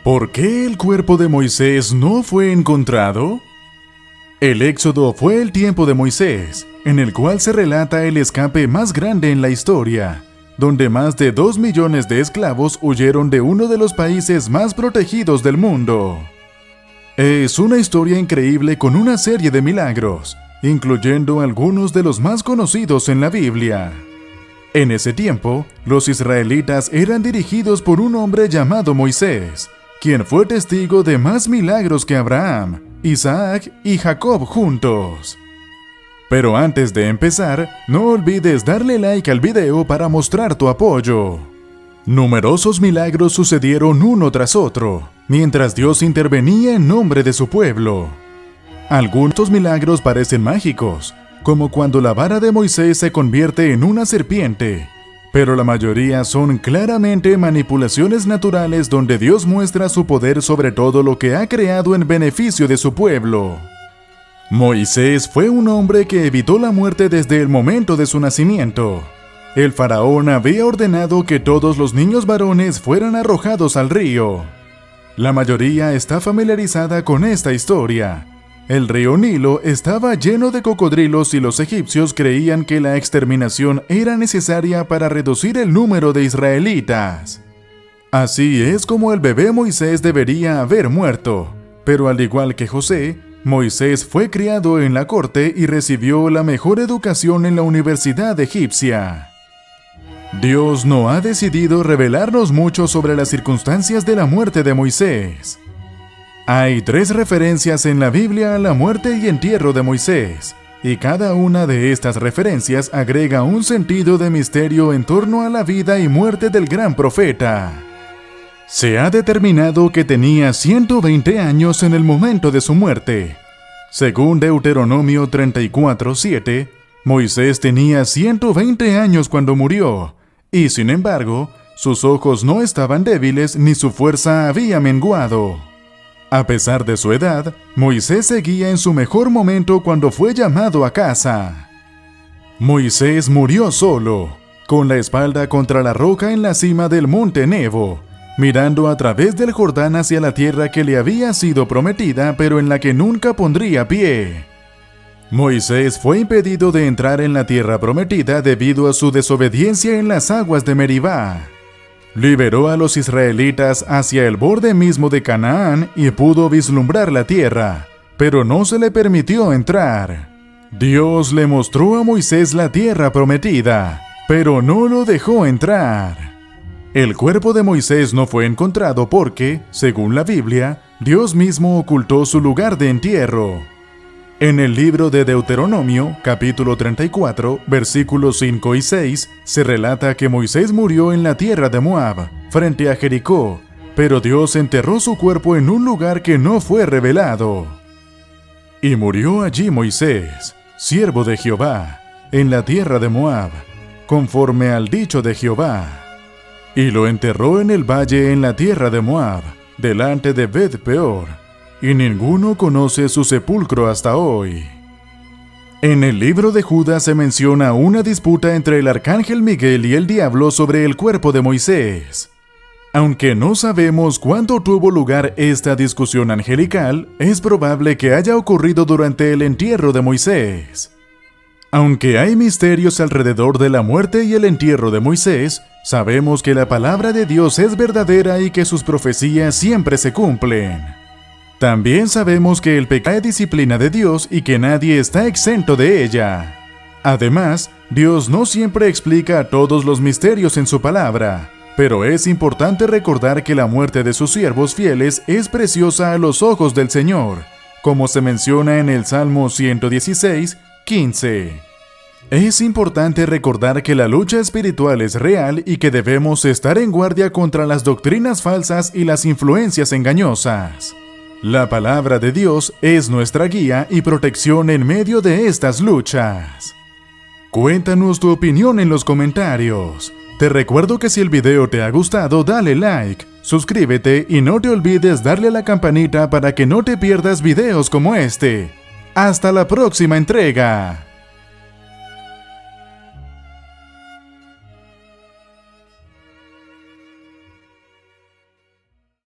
¿Por qué el cuerpo de Moisés no fue encontrado? El Éxodo fue el tiempo de Moisés, en el cual se relata el escape más grande en la historia, donde más de 2 millones de esclavos huyeron de uno de los países más protegidos del mundo. Es una historia increíble con una serie de milagros, incluyendo algunos de los más conocidos en la Biblia. En ese tiempo, los israelitas eran dirigidos por un hombre llamado Moisés, quien fue testigo de más milagros que Abraham, Isaac y Jacob juntos. Pero antes de empezar, no olvides darle like al video para mostrar tu apoyo. Numerosos milagros sucedieron uno tras otro, mientras Dios intervenía en nombre de su pueblo. Algunos milagros parecen mágicos, como cuando la vara de Moisés se convierte en una serpiente, pero la mayoría son claramente manipulaciones naturales donde Dios muestra su poder sobre todo lo que ha creado en beneficio de su pueblo. Moisés fue un hombre que evitó la muerte desde el momento de su nacimiento. El faraón había ordenado que todos los niños varones fueran arrojados al río. La mayoría está familiarizada con esta historia. El río Nilo estaba lleno de cocodrilos y los egipcios creían que la exterminación era necesaria para reducir el número de israelitas. Así es como el bebé Moisés debería haber muerto, pero al igual que José, Moisés fue criado en la corte y recibió la mejor educación en la Universidad Egipcia. Dios no ha decidido revelarnos mucho sobre las circunstancias de la muerte de Moisés. Hay 3 referencias en la Biblia a la muerte y entierro de Moisés, y cada una de estas referencias agrega un sentido de misterio en torno a la vida y muerte del gran profeta. Se ha determinado que tenía 120 años en el momento de su muerte. Según Deuteronomio 34:7, Moisés tenía 120 años cuando murió, y sin embargo, sus ojos no estaban débiles ni su fuerza había menguado. A pesar de su edad, Moisés seguía en su mejor momento cuando fue llamado a casa. Moisés murió solo, con la espalda contra la roca en la cima del monte Nebo, mirando a través del Jordán hacia la tierra que le había sido prometida, pero en la que nunca pondría pie. Moisés fue impedido de entrar en la tierra prometida debido a su desobediencia en las aguas de Meribá. Liberó a los israelitas hacia el borde mismo de Canaán y pudo vislumbrar la tierra, pero no se le permitió entrar. Dios le mostró a Moisés la tierra prometida, pero no lo dejó entrar. El cuerpo de Moisés no fue encontrado porque, según la Biblia, Dios mismo ocultó su lugar de entierro. En el libro de Deuteronomio, capítulo 34, versículos 5 y 6, se relata que Moisés murió en la tierra de Moab, frente a Jericó, pero Dios enterró su cuerpo en un lugar que no fue revelado. Y murió allí Moisés, siervo de Jehová, en la tierra de Moab, conforme al dicho de Jehová. Y lo enterró en el valle en la tierra de Moab, delante de Bet-peor, y ninguno conoce su sepulcro hasta hoy. En el libro de Judas se menciona una disputa entre el arcángel Miguel y el diablo sobre el cuerpo de Moisés. Aunque no sabemos cuándo tuvo lugar esta discusión angelical, es probable que haya ocurrido durante el entierro de Moisés. Aunque hay misterios alrededor de la muerte y el entierro de Moisés, sabemos que la palabra de Dios es verdadera y que sus profecías siempre se cumplen. También sabemos que el pecado es disciplina de Dios y que nadie está exento de ella. Además, Dios no siempre explica todos los misterios en su palabra, pero es importante recordar que la muerte de sus siervos fieles es preciosa a los ojos del Señor, como se menciona en el Salmo 116:15. Es importante recordar que la lucha espiritual es real y que debemos estar en guardia contra las doctrinas falsas y las influencias engañosas. La palabra de Dios es nuestra guía y protección en medio de estas luchas. Cuéntanos tu opinión en los comentarios. Te recuerdo que si el video te ha gustado, dale like, suscríbete y no te olvides darle a la campanita para que no te pierdas videos como este. ¡Hasta la próxima entrega!